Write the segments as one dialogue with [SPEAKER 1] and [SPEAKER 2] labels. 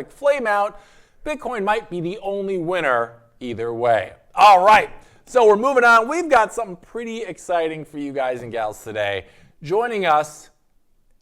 [SPEAKER 1] flame out, Bitcoin might be the only winner either way. All right, so we're moving on. We've got something pretty exciting for you guys and gals today. Joining us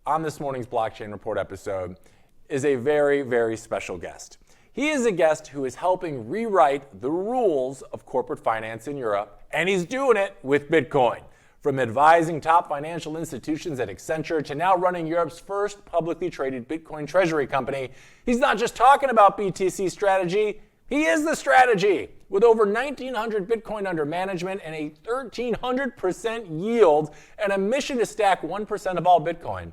[SPEAKER 1] on this morning's Blockchain Report episode is a very, very special guest. He is a guest who is helping rewrite the rules of corporate finance in Europe, and he's doing it with Bitcoin. From advising top financial institutions at Accenture to now running Europe's first publicly traded Bitcoin Treasury company, he's not just talking about BTC strategy, he is the strategy. With over 1,900 Bitcoin under management and a 1,300% yield and a mission to stack 1% of all Bitcoin.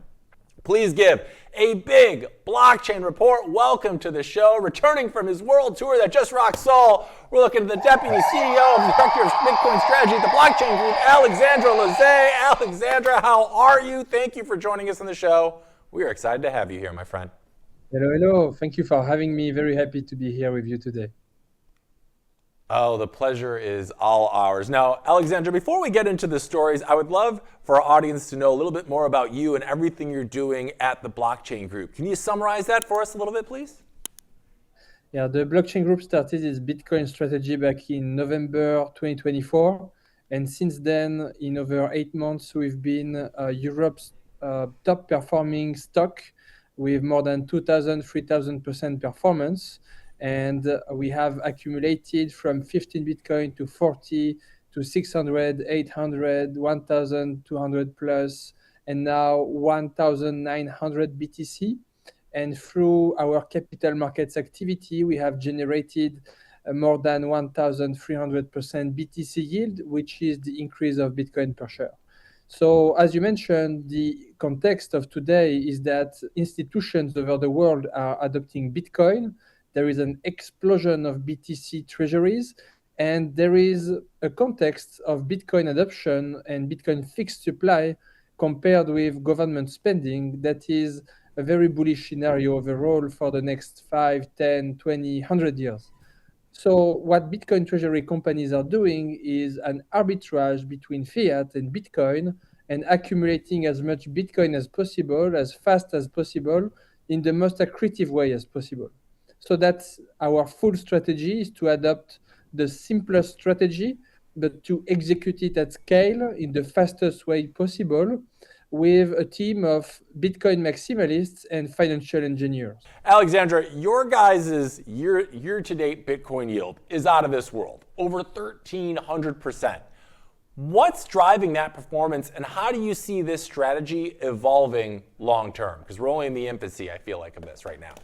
[SPEAKER 1] Please give a big Blockchain Report welcome to the show. Returning from his world tour that just rocked Seoul, we're looking at the Deputy CEO and Director of Bitcoin Strategy at the Blockchain Group, Alexandre Laizet. Alexandre, how are you? Thank you for joining us on the show. We are excited to have you here, my friend.
[SPEAKER 2] Hello. Thank you for having me. Very happy to be here with you today.
[SPEAKER 1] Oh, the pleasure is all ours. Now, Alexandre, before we get into the stories, I would love for our audience to know a little bit more about you and everything you're doing at the Blockchain Group. Can you summarize that for us a little bit, please?
[SPEAKER 2] Yeah, the Blockchain Group started its Bitcoin strategy back in November 2024. And since then, in over 8 months, we've been Europe's top performing stock with more than 2,000, 3,000% performance. And we have accumulated from 15 Bitcoin to 40 to 600, 800, 1,200 plus, and now 1,900 BTC. And through our capital markets activity, we have generated more than 1,300% BTC yield, which is the increase of Bitcoin per share. So as you mentioned, the context of today is that institutions over the world are adopting Bitcoin. There is an explosion of BTC treasuries, and there is a context of Bitcoin adoption and Bitcoin fixed supply compared with government spending that is a very bullish scenario overall for the next 5, 10, 20, 100 years. So what Bitcoin treasury companies are doing is an arbitrage between fiat and Bitcoin and accumulating as much Bitcoin as possible, as fast as possible, in the most accretive way as possible. So that's our full strategy, is to adopt the simplest strategy, but to execute it at scale in the fastest way possible with a team of Bitcoin maximalists and financial engineers.
[SPEAKER 1] Alexandre, your guys' year-to-date Bitcoin yield is out of this world, over 1,300%. What's driving that performance, and how do you see this strategy evolving long-term? Because we're only in the infancy, I feel like, of this right now.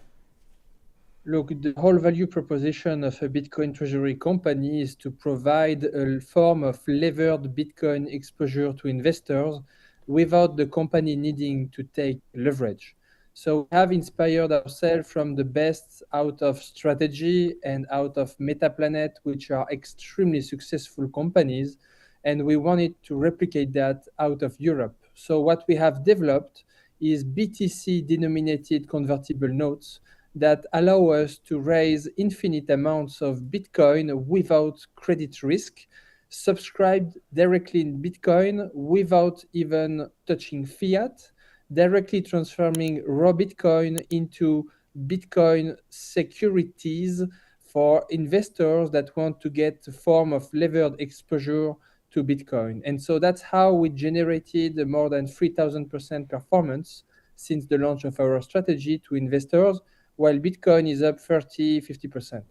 [SPEAKER 2] Look, the whole value proposition of a Bitcoin treasury company is to provide a form of levered Bitcoin exposure to investors without the company needing to take leverage. So we have inspired ourselves from the best out of Strategy and out of Metaplanet, which are extremely successful companies, and we wanted to replicate that out of Europe. So what we have developed is BTC denominated convertible notes that allow us to raise infinite amounts of Bitcoin without credit risk, subscribed directly in Bitcoin without even touching fiat, directly transforming raw Bitcoin into Bitcoin securities for investors that want to get a form of levered exposure to Bitcoin. And so that's how we generated more than 3,000% performance since the launch of our strategy to investors, while Bitcoin is up 30, 50%.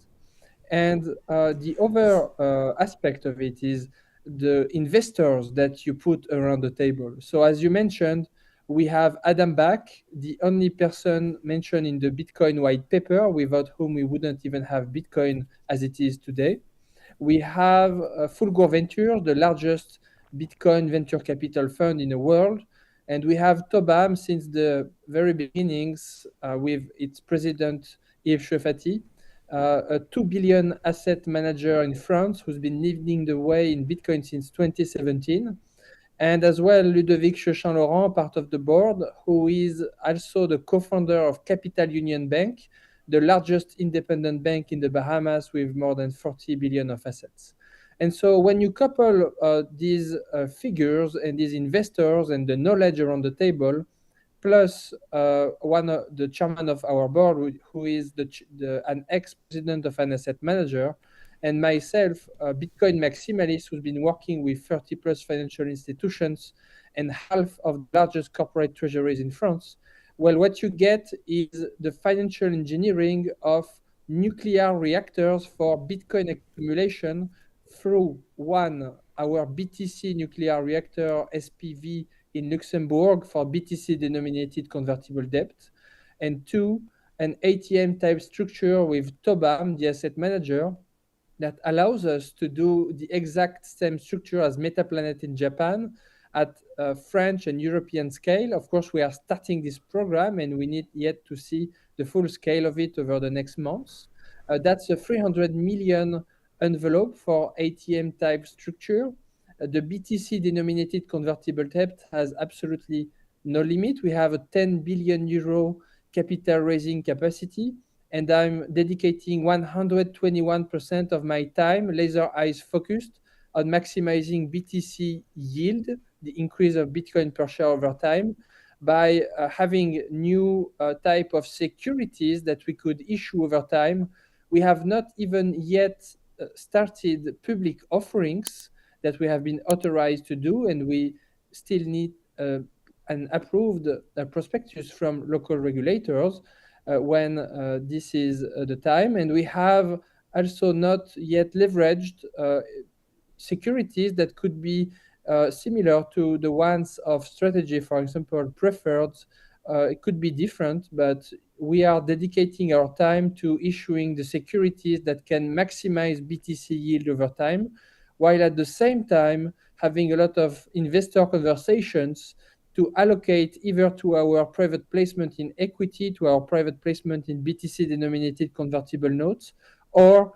[SPEAKER 2] And the other aspect of it is the investors that you put around the table. So as you mentioned, we have Adam Back, the only person mentioned in the Bitcoin white paper, without whom we wouldn't even have Bitcoin as it is today. We have Fulgor Ventures, the largest Bitcoin venture capital fund in the world. And we have Tobam since the very beginnings with its president, Yves Chefati, a 2 billion asset manager in France who's been leading the way in Bitcoin since 2017. And as well, Ludovic Chechin-Laurent, part of the board, who is also the co-founder of Capital Union Bank, the largest independent bank in the Bahamas with more than 40 billion of assets. And so when you couple these figures and these investors and the knowledge around the table, plus the chairman of our board, who is an ex-president of an asset manager, and myself, a Bitcoin maximalist who's been working with 30 plus financial institutions and half of the largest corporate treasuries in France. Well, what you get is the financial engineering of nuclear reactors for Bitcoin accumulation through one, our BTC nuclear reactor SPV in Luxembourg for BTC denominated convertible debt, and two, an ATM type structure with Tobam, the asset manager, that allows us to do the exact same structure as Metaplanet in Japan at French and European scale. Of course, we are starting this program and we need yet to see the full scale of it over the next months. That's a 300 million envelope for ATM type structure. The BTC denominated convertible debt has absolutely no limit. We have a 10 billion euro capital raising capacity, and I'm dedicating 121% of my time, laser eyes focused, on maximizing BTC yield, the increase of Bitcoin per share over time, by having new type of securities that we could issue over time. We have not even yet started public offerings that we have been authorized to do, and we still need an approved prospectus from local regulators when this is the time. And we have also not yet leveraged securities that could be similar to the ones of strategy, for example, preferred. It could be different, but we are dedicating our time to issuing the securities that can maximize BTC yield over time, while at the same time having a lot of investor conversations to allocate either to our private placement in equity, to our private placement in BTC denominated convertible notes, or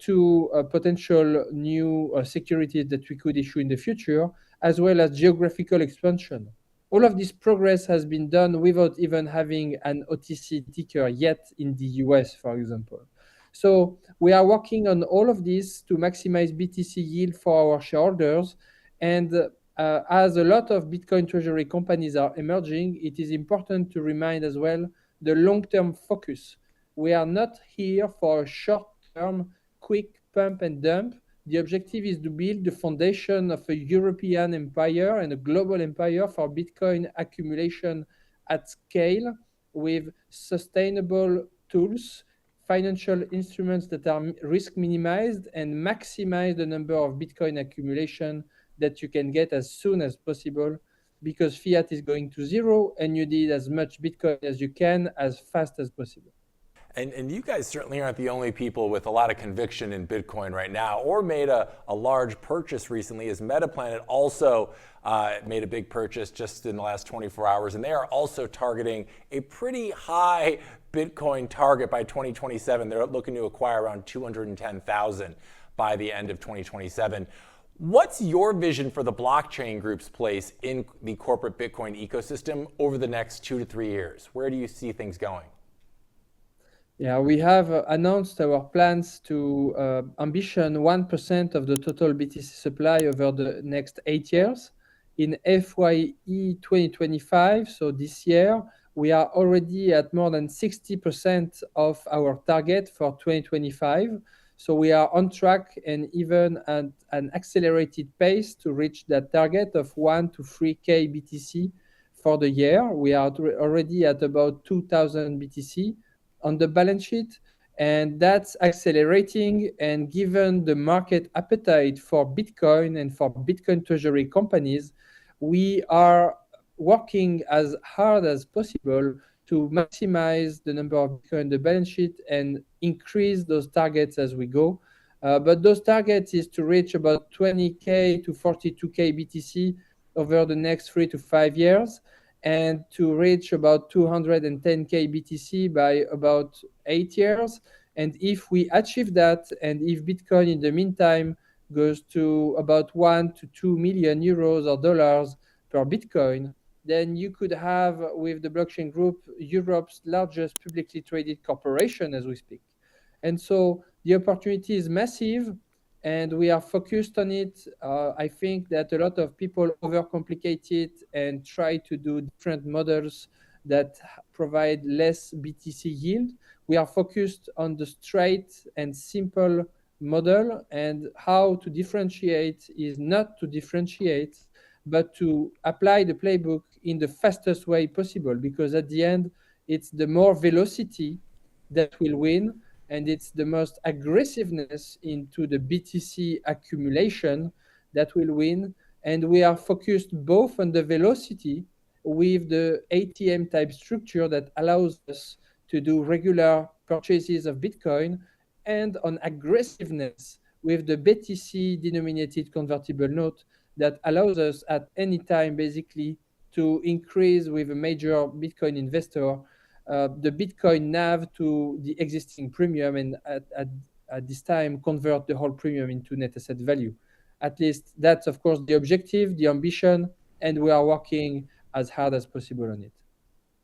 [SPEAKER 2] to potential new securities that we could issue in the future, as well as geographical expansion. All of this progress has been done without even having an OTC ticker yet in the US, for example. So we are working on all of this to maximize BTC yield for our shareholders. And as a lot of Bitcoin treasury companies are emerging, it is important to remind as well the long-term focus. We are not here for a short-term, quick pump and dump. The objective is to build the foundation of a European empire and a global empire for Bitcoin accumulation at scale with sustainable tools, financial instruments that are risk minimized, and maximize the number of Bitcoin accumulation that you can get as soon as possible, because fiat is going to zero and you need as much Bitcoin as you can as fast as possible.
[SPEAKER 1] And you guys certainly aren't the only people with a lot of conviction in Bitcoin right now, or made a large purchase recently, as Metaplanet also made a big purchase just in the last 24 hours. And they are also targeting a pretty high Bitcoin target by 2027. They're looking to acquire around 210,000 by the end of 2027. What's your vision for the blockchain group's place in the corporate Bitcoin ecosystem over the next 2 to 3 years? Where do you see things going?
[SPEAKER 2] Yeah, we have announced our plans to ambition 1% of the total BTC supply over the next 8 years. In FYE 2025, so this year, we are already at more than 60% of our target for 2025. So we are on track and even at an accelerated pace to reach that target of 1 to 3K BTC for the year. We are already at about 2,000 BTC on the balance sheet, and that's accelerating. And given the market appetite for Bitcoin and for Bitcoin treasury companies, we are working as hard as possible to maximize the number of Bitcoin on the balance sheet and increase those targets as we go. But those targets is to reach about 20K to 42K BTC over the next 3 to 5 years, and to reach about 210K BTC by about 8 years. And if we achieve that, and if Bitcoin in the meantime goes to about 1 to 2 million euros or dollars per Bitcoin, then you could have, with the blockchain group, Europe's largest publicly traded corporation as we speak. And so the opportunity is massive, and we are focused on it. I think that a lot of people overcomplicate it and try to do different models that provide less BTC yield. We are focused on the straight and simple model, and how to differentiate is not to differentiate, but to apply the playbook in the fastest way possible, because at the end, it's the more velocity that will win, and it's the most aggressiveness into the BTC accumulation that will win. And we are focused both on the velocity with the ATM type structure that allows us to do regular purchases of Bitcoin, and on aggressiveness with the BTC denominated convertible note that allows us at any time basically to increase with a major Bitcoin investor the Bitcoin NAV to the existing premium, and at this time convert the whole premium into net asset value. At least that's of course the objective, the ambition, and we are working as hard as possible on it.